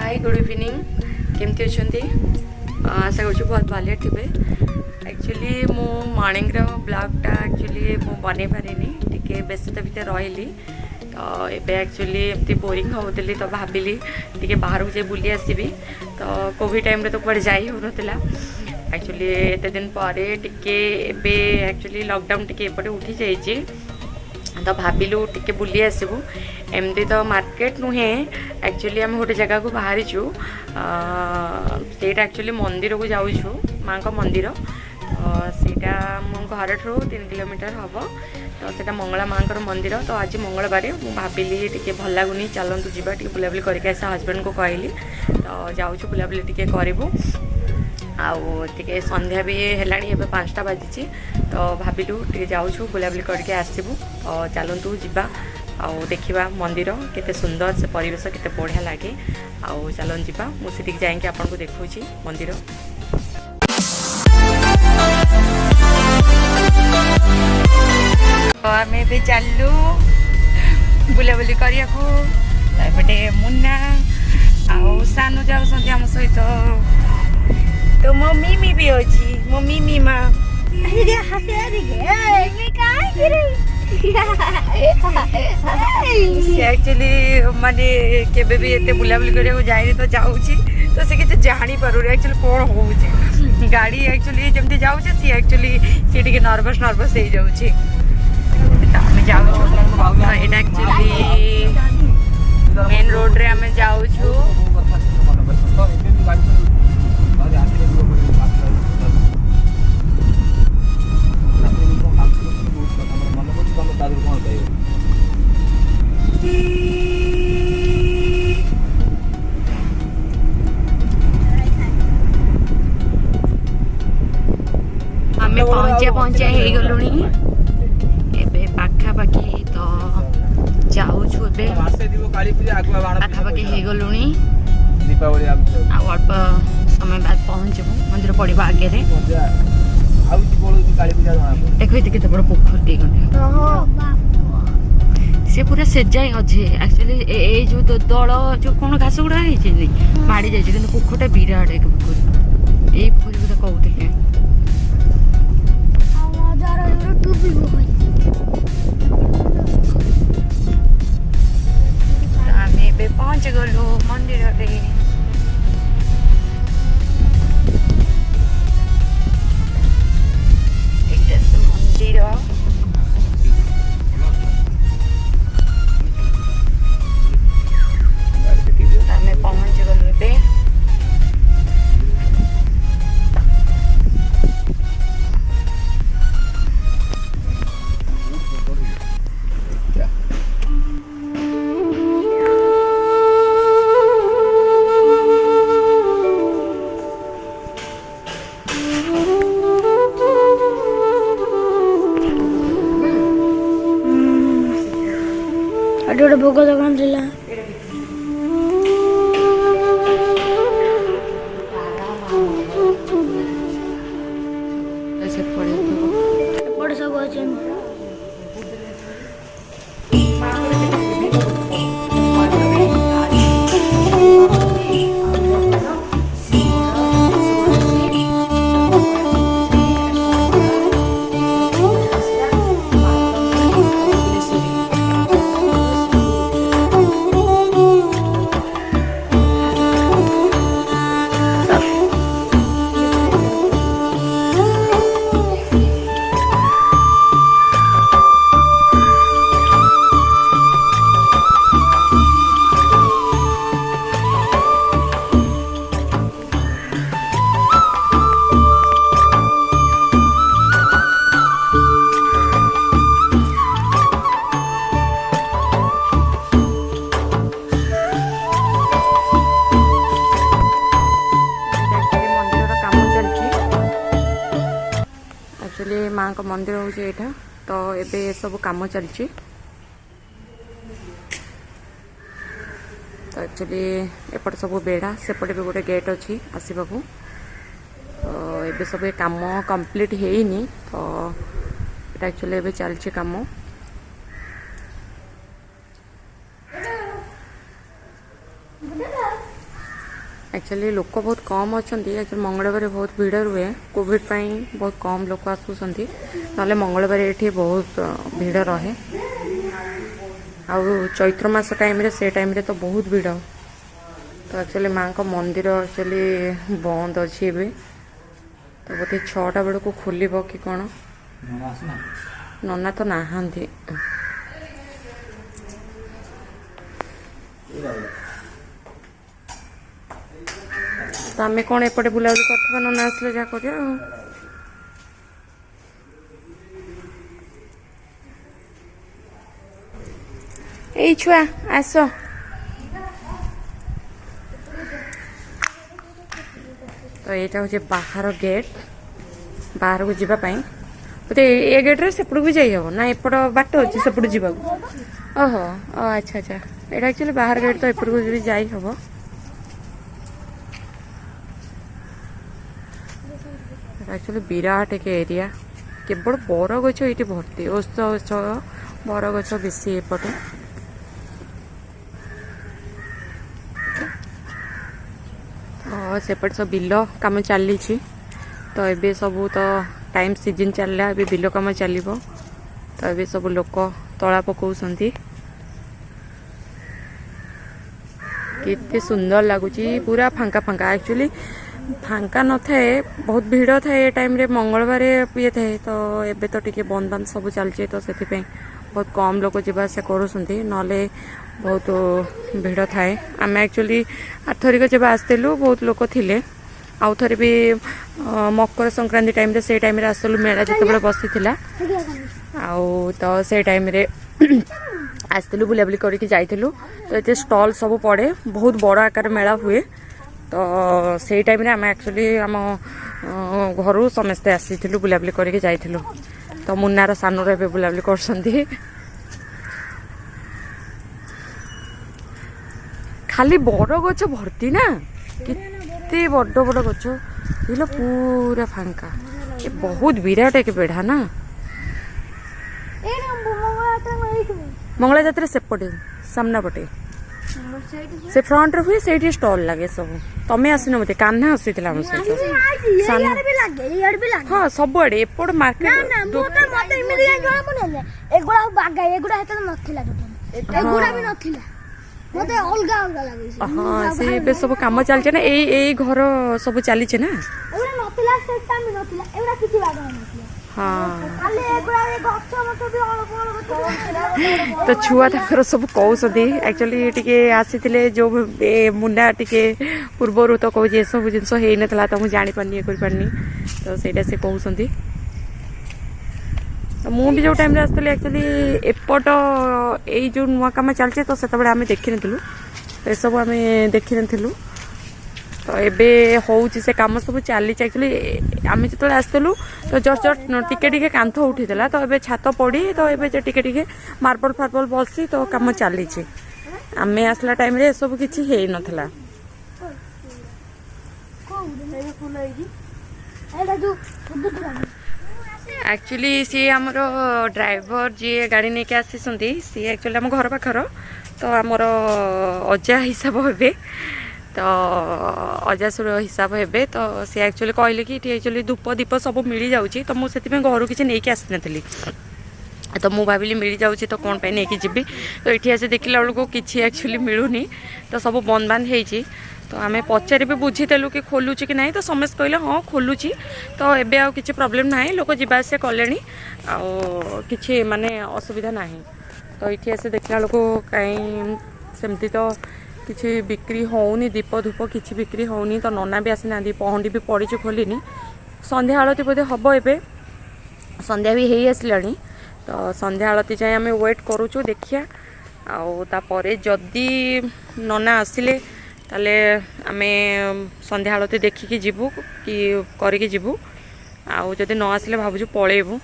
Hi good evening केमती अच्छे आशा कर बहुत भले थे। एक्चुअली मो मॉर्निंग ब्लॉगटा एक्चुअली मु बन पारे टी व्यस्तता भितर रही तो ये एक्चुअली एमती बोरिंग होती तो भाविली टी बाहर को बुली आसबि तो कोविड टाइम रे तो कड़े जा होना एक्चुअली एत दिन पर टे एक्चुअली लॉकडाउन टी एपटे उठी जाइए तो भाविलु टी बुली आसबू एमती तो मार्केट नुहे एक्चुअली आम गोटे जगह को बाहरी सेटा एक्चुअली मंदिर को जाऊँ माँ का मंदिर तो सीटा मो घर ठू 3 किलोमीटर हम तो सीटा मंगला माँ मंदिर तो आज मंगलवार मुझे भाविली टी भल लगुनि चलतु जा बुलाबुली करके आस हजबैंड को कहली तो जाऊँ बुलाबुली टी करूँ आउ टे संध्या भी है 5टा बाजी तो भाविलु टे जाऊँ बुलाबुली करके आसबू तो चलतु जा आउ देखा मंदिर केते सुंदर से परिवेश केते बढ़िया लगे आउ चलन जा मुझे जाइए आपको देखूँ मंदिर आम भी चलू बुलाबुली करटे मुन्ना आउ सानू जाऊँ आम सहित तो मो मिमी भी अच्छी मो मिमी माँ एक्चुअली माने केबे भी एते बुलाबुली करने जाए तो जाऊँगी तो से किसी जानी पार एक्चुअली कौन हो गाड़ी एक्चुअली जमती जाऊँचे सी एक्चुअली सी टी नर्वस हो जाऊँगी आम जाऊँ एक्चुअली मेन रोड रे आम जाऊँ आमे पहुँचे हो गलुणी एबे पाखापाखी तो जाऊँ पाखापाखी हो गलुणी अल्प समय बाद पहुँचबू मंदिर पड़ा आगे देख केते बड़ पोखर से पूरा सेजाई अच्छे एक्चुअली ये जो दल जो कौन घास गुड़ा माड़ी जाइए कि पोखरटा विराट एक पोखर यही पोखरी बोधे कहते आम पहुँच गलु मंदिर मंदिर आम पहुँच गलु ए भोग दुकान सब अच्छे माँ का मंदिर हूँ यहाँ तो ये सब कम चलती तो एक्चुअली एपट सब बेढ़ा सेपटे भी गोटे गेट अच्छी आसवा तो ये सब कम कंप्लीट होनी तो एक्चुअली ये चलती कम एक्चुअली लोक बहुत कम अच्छा एक्चुअली मंगलवार बहुत भीड़ रुए कोविड बहुत कम लोक आसुँच ना मंगलवार ये बहुत भीड़ रहे आउ चैत्र मास टाइम से टाइम तो बहुत भीड़ तो एक्चुअली माँ का मंदिर एक्चुअली बंद अच्छी ए तो बोधे 6टा बेल को खोल कि कौन नना तो नहांती तो आम कौन एपटे बुलाबुली कर नना आसले जहाँ कर छुआ आस तो यहाँ हूँ बाहर गेट बाहर को जावाई बोलते ए गेट्रे सेपट भी जाइए ना एपट बाट अच्छे सेपट जा ओहो अच्छा अच्छा यहाँ एक्चुअली बाहर गेट तो एपट को भी जाई हम एक्चुअली विराट एक एरिया केवल बरगछ ये भर्ती ओष गछ बरगछ बेसी एपटे सेपट सब बिल कम चली तो ये सब तो टाइम सीजन चलला ए बिल कम चलो तो ये सब लोक तला पकाउछंती केते सुंदर लगुच पूरा फांका फांका एक्चुअली फांका न थाए बहुत भीड़ थाए ये टाइम रे मंगलवार ये थाए तो एबे तो टिके बंद बंद सब चलचे तो से बहुत कम लोग जावासा करुँच ना बहुत भीड़ थाए आम एक्चुअली आरथरिक जब आसलु बहुत लोग थिले आउ थे भी मकर संक्रांति टाइम रे से टाइम रे आसलु मेला जिते बसी आउ तो से टाइम रे आसलु बुलाबुली करके जाइलु तो ये स्टॉल सब पड़े बहुत बड़ आकार मेला हुए तो से टाइम रे आम एक्चुअली आम घर समस्ते आसीलु बुलाबुली करके जाइलु तो मुन्नार सानूर ए बुलाबुली कर खाली बड़ गछ भर्ती ना कितने बड़ बड़ गछ बुझल पूरा फांका ये बहुत विराट एक बेढ़ा ना मंगला जात्रा सेपटे सामना पटे से फ्रंट रे हुए से स्टॉल लगे सब तमें आसन मत कान्हा आसी हाँ सबुआड़े एपट मार्केट हाँ से सब कम चलचे ना यही घर सब चली ना हाँ तो छुआ तक सब कहते एक्चुअली टी आसी जो मुंडा टी पूर्वर तो कह सब जिन हो तो मुझे जापानी ये करनी तो सहीटा से कहते तो मु भी जो टाइम आसती एक्चुअली एपट यही जो नुआ कम चलचे तो से आम देखी नु तो सब आम देखी नु तो एबे होउची से काम सब चली एक्चुअली आम जो आसलु तो जस्ट जस्ट टिके कांथ उठीला तो एबे छात पड़ी तो एबे टिके मार्बल फार्बल बसी तो काम चली आम आसला टाइम रे सब किछि हे नथला एक्चुअली सी आमर ड्राइवर जी गाड़ी नहीं आसी सी एक्चुअली आम घर पाखर तो आमर अजा हिसाब हे तो अजासुर हिसाब हे तो सी एक्चुअली कहले कि एक्चुअली धूप दीप सब मिल जाऊँगी तो मुझे घर किसी नहीं आसी नी तो मुझे भाविली मिल जाऊँगी तो कौन पाई नहीं जी तो ये आसे देखला बेलू किसी एक्चुअली मिलूनी तो सब बंद बांध हो तो आम पचारि भी बुझीदेलु कि खोलुची कि नहीं तो समस्त कहले हाँ खोलुची तो एबे आ किसी प्रॉब्लम नहीं लोक जावास कले कि माने असुविधा नहीं तो ये आसे देखला लोक कहीं सेमती तो किसी बिक्री होनी दीप धूप किसी बिक्री होनी तो नना भी आसी ना पहंडी भी पड़ी खोलिनी संध्या आलती बोधे हम ए संध्या भी हो आसलानी तो संध्या आलती जाए आम वेट करुचु देखिया आउे जदि नना आसिले ताले आमे संध्या आलती देखिकी जीवु कि करिकी जीवु आउ जदि न आसिले भाबुछु पळेबु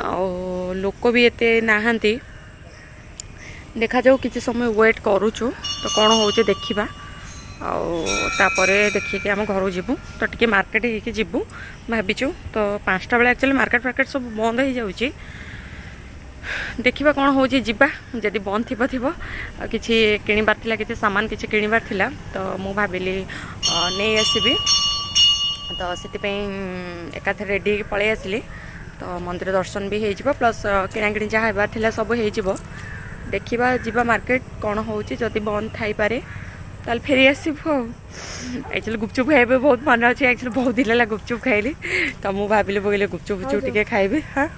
आउ लोक भी एते नाहांती देखा जाऊ किसी समय वेट करुचु तो कौन होचे देखिबा आउ तापरे देखिके आम घर जीवु तो टिके मार्केट होइके जीवु भाबिचु तो 5टा बेले एक्चुअली मार्केट सब बंद हो जाउची देखिबा कौन हो जीवा जदि बंद थी किसी किणवार थिला किसी सामान किसी किणवार थिला तो मु भाविली नहीं आसबि तो से एकाथर रेडी पलि आसली तो मंदिर दर्शन भी हो प्लस किणाकिणी जहाँ होबार थिला सब हो देखा जीवा मार्केट कौन हो जदि बंद थाई पारे ताल फेरी आसबू एक्चुअली गुपचुप खाइबे बहुत मन अच्छे एक्चुअली बहुत दिन है गुपचुप खाइली तो मुझे भाविली बोले गुपचुप गुपचुप टे खाइबी हाँ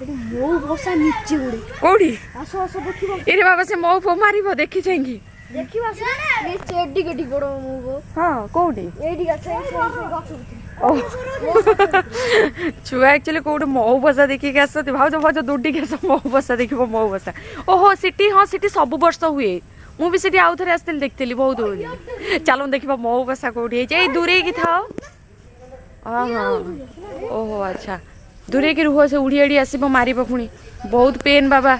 कौड़ी ये बाबा से मऊ फो मार देखी चाहिए हाँ कौड़ी छुआ एक्चुअली कौटे मऊ बसा देखिक आस भाज भाज दौड़ी आस मऊ बसा देख मऊ बसा ओहो सिटी हाँ सिटी सब वर्ष हुए मु भी सीठी आउ थे आसती देखती बहुत चलो देखा मऊ बसा कौटी दूरे की था हाँ हाँ ओहो अच्छा दूरे की रुह से उड़ी आड़ी आसब मार पुणी बहुत पेन बाबा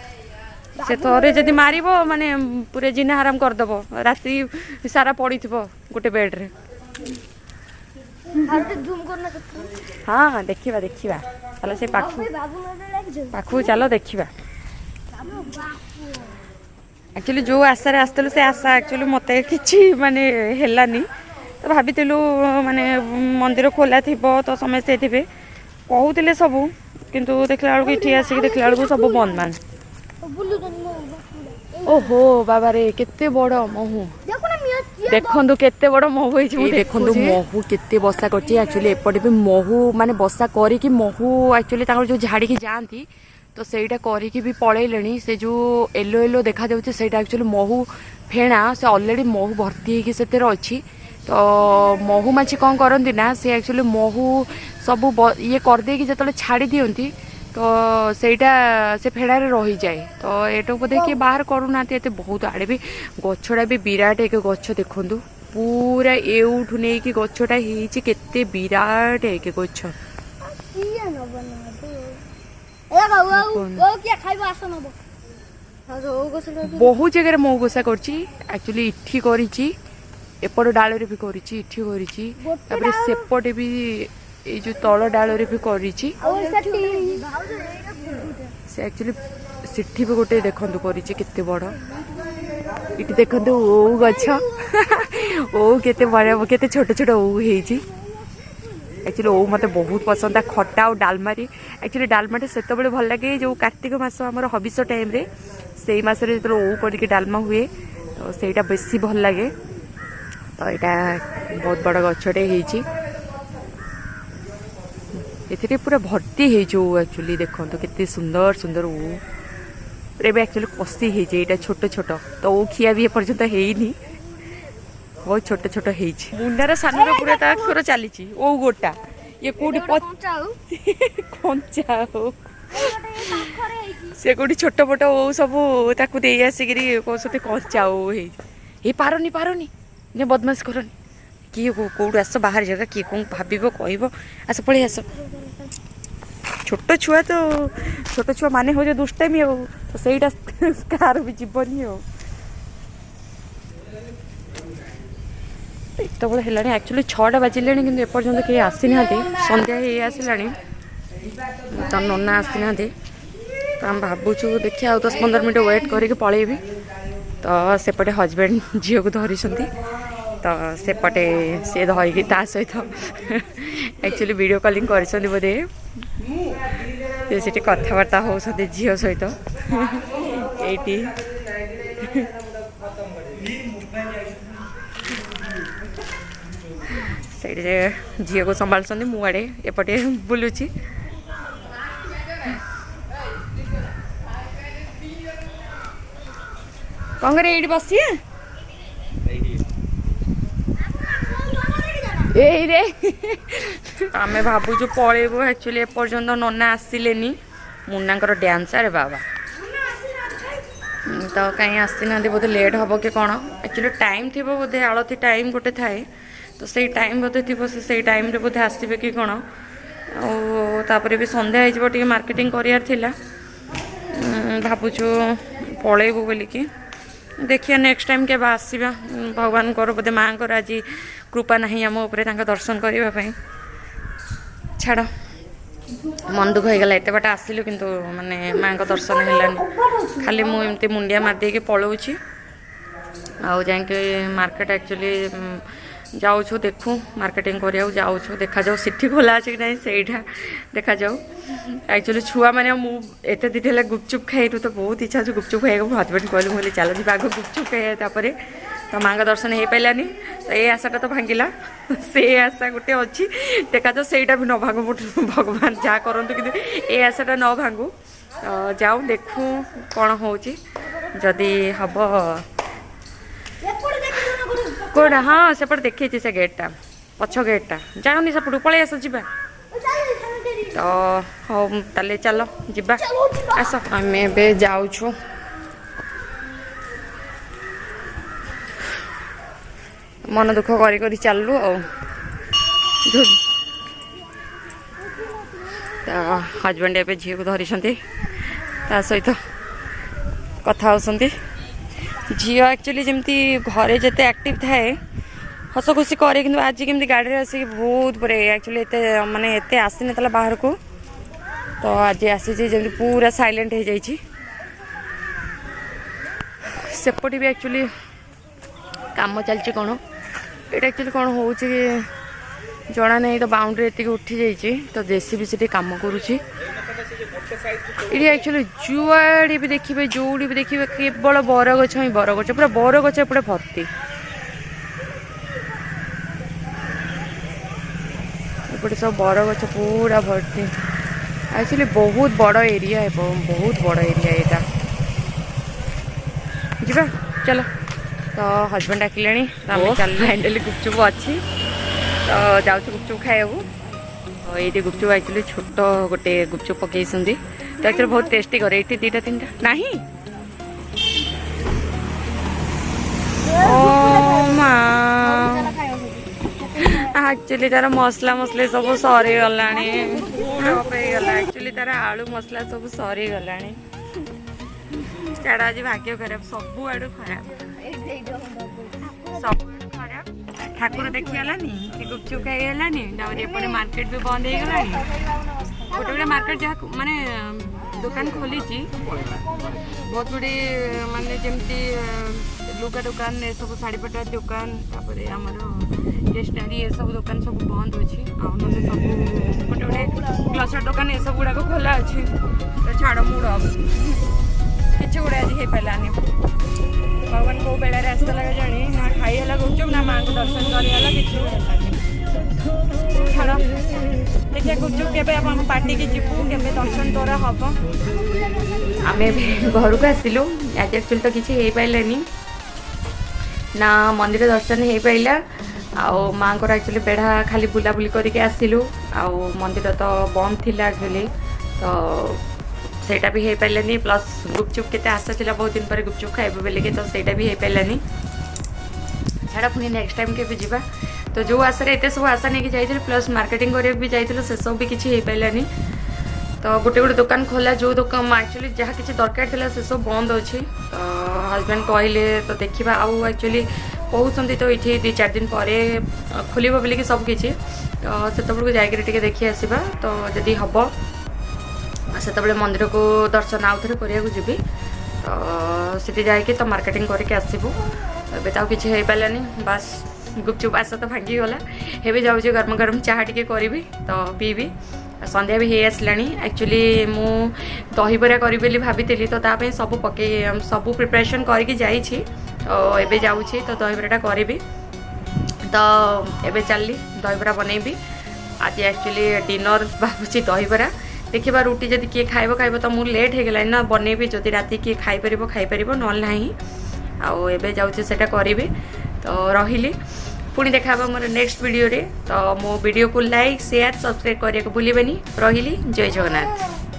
से थोड़े जदि मार माने पूरे जिना आराम करदेव राति सारा पड़ी थो गोटे बेड्रे हाँ देखा देखा चलो से पाखु चलो देखा एक्चुअली जो आशार आसलु से आशा एक्चुअली मत कि माने हेलानी तो भाभी माने मंदिर खोला थी तो समस्ते थे कहते सबू किंतु देखला बेलू ये आसिक देखला बेलू सब बंद मान ओहो बाबा रे केते बड़ महू देखु केते बड़ महू देखु महू केते बसा कर एक्चुअली एपटे भी महू माने बसा करी महू एक्चुअली जो झाड़ी की जाती तो सहीटा करिकी भी पलैले से जो येलो येलो देखा जाऊँ से एक्चुअली महू फेणा से अलरेडी महू भर्ती होगी अच्छी तो महू माछी कौन करती ना से एक्चुअली महू सब ये करदे जो छाड़ी दिंती तो सहीटा से फेड़ारे रही जाए तो एटा बोधे किए बाहर करूना बहुत आड़े भी गछटा भी विराट एक गछ देखु पूरा एठू नहीं कि गछटा होते विराट एक गछ बहुत जगह मऊ गोसा करचुअली इठी करपट डाल भी कर सेपटे भी ये जो तल डाल भी कर एक्चुअली सिठी भी गोटे देखु करते बड़ इटी देखु ओ गछ ओ केते बड़ा केते छोट छोट ओ होईची एक्चुअली ओ मत बहुत पसंद खटा और डालमारी एक्चुअली डालमाटा से भल लगे जो कार्तिक मास आम हबिष टाइम रे से मस जो ओ पड़ी डालमा हुए तो सहीटा बेसी भल लगे तो यहाँ बहुत बड़ गछटे ये पूरा भर्ती एक्चुअली देखो केते सुंदर सुंदर ओ एक्चुअली कसी है छोट छोट तो ओ खिया भी एपर्यंत है बहुत छोट छोट मुंडार सानर पूरा तार चली ओ गोटा ये कौटी कंचा हो से कौटी छोट मोट ओ सब ताकू दे आसिक कहते कंचा ओ हे पारनी पारनी ने बदमाश करनी किए कौट आस बाहर जगह किए कौन भाव कह आस पलि आस छोट छुआ तो छोट छुआ माने हो जो दुष्टामी हो तो सहीटा कार भी जीवनी हो तो बड़े है एक्चुअली 6टा बाजिले कि एपर्तन कहीं आसी ना संध्या ही आसला तो नना आसी ना तो आम भावुँ देखिए 10-15 मिनट वेट करके पलैबी तो सेपटे हजबैंड झील को धरी तो सेपटे सी धरिकी ता सहित एक्चुअली वीडियो कॉलिंग कर बोधे से कथबार्ता होती झील सहित ये झील को संभाल मुआड़े एपटे बुलूची कौन करे ये बसी आम भावुँ पलैबू एक्चुअली एपर्यंत नना आसिले मुन्ना डांस अरे बाबा तो कहीं आसी ना बोधे लेट हम कि कौन एक्चुअली टाइम थी बोधे आलती टाइम गोटे थाए तो सही टाइम बोधे थी से टाइम रे बोधे आसबे कि कौन तापर भी संध्या हो मार्केटिंग करार भावुँ पलैबू बोलिकी देखिए नेक्स्ट टाइम के आसवा भगवान बोधे माँ आज कृपा ना आम उपर दर्शन करने छाड़ मन दुख होगला एत बाट आसिलु किंतु माने माँ का दर्शन है खाली मुझे मुंडिया मारदे के पलाऊँगी आउ जाके मार्केट एक्चुअली जाऊँ देखूँ मार्केटिंग करिया जाऊँ देखा जाऊ सिटी खोला अच्छे कि नहीं सहीटा देखा जाऊ एक्चुअली छुआ मैंने एत दिन है गुपचुप खाई तो बहुत इच्छा अच्छे गुपचुप खाइए मो हजबैंड कहलु मुझे चलो जी आग गुपचुप खाइए तो माँ का दर्शन हो पारानी तो ये आशाटा तो भांगिला से आशा गोटे अच्छी देखा जाऊ सहीटा भी न भांगू भगवान जहाँ करतु कि ये आशाटा न भांगू जाऊँ देखूँ कौन हो जदि हम कौड़ा हाँ सेपटे देखी से गेटा पछ गेटा जाऊनी सेपटू पलि आस जा तो हाँ ताले चलो जिबा आस आम ए जाऊँ मन दुख कर चलू हजबैंड ए झील को धरी सहित कथा होती झी एक्चुअली जमती घरे जिते एक्टिव थाए हस खुशी करे कि आज केमती गाड़ी आसिक बहुत बड़े एक्चुअली एत माने एत आसी ना बाहर को तो आज आसी जमी पूरा साइलेंट हो जाइए सेपटे भी एक्चुअली काम चलती कौन ये एक्चुअली कौन हो जना नहीं तो बाउंड्री एति उठी जाइए तो जेसीबी से काम करुच्ची ये एक्चुअली जुआड़े भी देखिए जोड़ी भी देखिए केवल बरगछ ही बरगछ पूरा बरगछ एपटे भर्ती एपटे सब बरगछ पूरा भर्ती एक्चुअली बहुत बड़ एरिया है बहुत बड़ एरिया यहाँ जीवा चलो तो हजबैंड डाकिले चल हैंडल गुपचुप अच्छी तो जाऊँ गुपचुप खाइबू तो ये गुपचुप एक्चुअली छोट गोटे गुपचुप पकई तो एक्चुअली बहुत टेस्टी करे ये दीटा तीन नहीं एक्चुअली तार मसला मसले सब सरी गला एक्चुअली तार आलू मसला सब सरी गला आज भाग्य खराब सब आड़ खराब सब खराब ठाकुर देखीगलानी कि गुपचुप खाईगलानी एपटे मार्केट भी बंद हो गला गोटे गोटे मार्केट जहाँ माने दुकान खोली बहुत गुड़े माने जमती लुगा दुकान ये सब शाढ़ी पटा दुकान आमर स्टेसनारी ये सब दुकान सब बंद अच्छी सब गोटे गोटे ग्लसर दुकान ये सब गुड़ाक खोला अच्छी तो छाड़ मुड़ किसी गुड़ा आज हो पारानी भगवान कौ बेल आसता लगे जानी ना खाईला गुपचुप ना माँ को दर्शन करगला कि छाड़ देखिए गुपचुप के पार्टी की जीवु के दर्शन तोरा हम आम घर को आसिलु आज एक्चुअली तो किसी हो पारानी ना मंदिर दर्शन हो पारा आउ माँ को एक्चुअली बेढ़ा खाली बुलाबुली करके आसिलु आउ मंदिर तो बंद थिला एक्चुअली तो सेटा भी हो पारानी प्लस गुपचुप के आशा था बहुत दिन पर गुपचुप खाइबे बोलिके तो सेटा भी हो पारानी छाड़ा पुणी नेक्स्ट टाइम के भी जीवा तो जो आशा एत सब आशा नहीं जाइए प्लस मार्केटिंग करने भी जाइए से सब भी किसी हो पारानी तो गोटे गोटे दुकान खोला जो दुकान एक्चुअली जहाँ किसी दरकार था से सब बंद अच्छी तो हजबैंड कहले तो देखा आउ एक्चुअली कहते तो ये 2-4 दिन पर खोल बोलिकी सबकि तो से जाकर देखी आसवा तो जदि हम से मंदिर को दर्शन आउ थे कराया जी तो सीटी जाकि तो मार्केटिंग करके आसबू ए तो किसी हो पारानी बस गुपचुप आशा तो भांगीगला हे जाऊँगी गरम गरम चाह टी करी तो पीबी संध्या भी हो आसलानी एक्चुअली मु दहीबरा करी बोली भाभी तो ताप सब पके सब प्रिपरेशन करके जाइए तो एबे जाऊँगी तो दहीबराटा करी तो एबे चलली दहीबरा बनैबी आज एक्चुअली डिनर भावुची दहीबरा देखा रुटी जदि किए खाइब खाइब तो मुझे लेट हो गला ना बनैबी जदि राति किए खाईपर ना आउ एबे जाऊँगी सेटा करी तो रही पुणी देखा मोर नेक्स्ट वीडियो रे तो मो वीडियो को लाइक शेयर सब्सक्राइब करने को भूलिए रही जय जगन्नाथ।